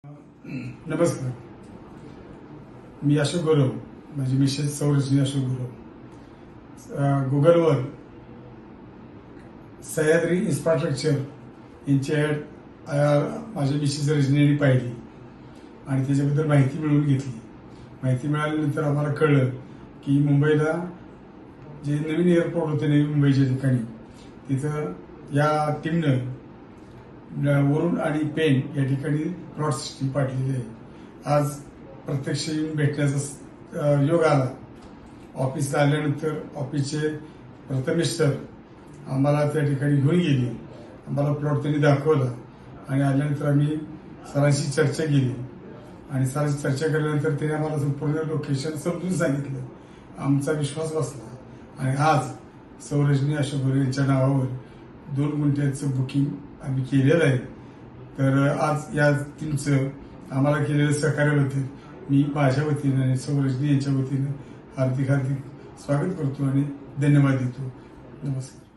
नमस्कार. मी अशोक गुरव, माझी मिसेस सौरजनी अशोक गुरव. गुगलवर सह्याद्री इन्फ्रास्ट्रक्चर यांची ॲड माझ्या मिसेस रजनीने पाहिली आणि त्याच्याबद्दल माहिती मिळवून घेतली. माहिती मिळाल्यानंतर आम्हाला कळलं की मुंबईला जे नवीन एअरपोर्ट होते नवी मुंबईच्या ठिकाणी, तिथं या टीमनं वरुण आणि पेन या ठिकाणी प्लॉट सिस्टीम पाडलेली आहे. आज प्रत्यक्ष येऊन भेटण्याचा योग आला. ऑफिसला आल्यानंतर ऑफिसचे प्रथमेश सर आम्हाला त्या ठिकाणी घेऊन गेले. आम्हाला प्लॉट त्यांनी दाखवला आणि आल्यानंतर आम्ही सरांशी चर्चा केली आणि सरांशी चर्चा केल्यानंतर त्यांनी आम्हाला संपूर्ण लोकेशन समजून सांगितलं. आमचा विश्वास बसला आणि आज सौरजनी अशोक गुरव यांच्या नावावर 2 गुंठ्याचं बुकिंग आम्ही केलेलं आहे. तर आज या टीमचं आम्हाला केलेलं सहकार्याबद्दल मी माझ्या वतीनं आणि सौरजनी यांच्या वतीनं हार्दिक स्वागत करतो आणि धन्यवाद देतो. नमस्कार.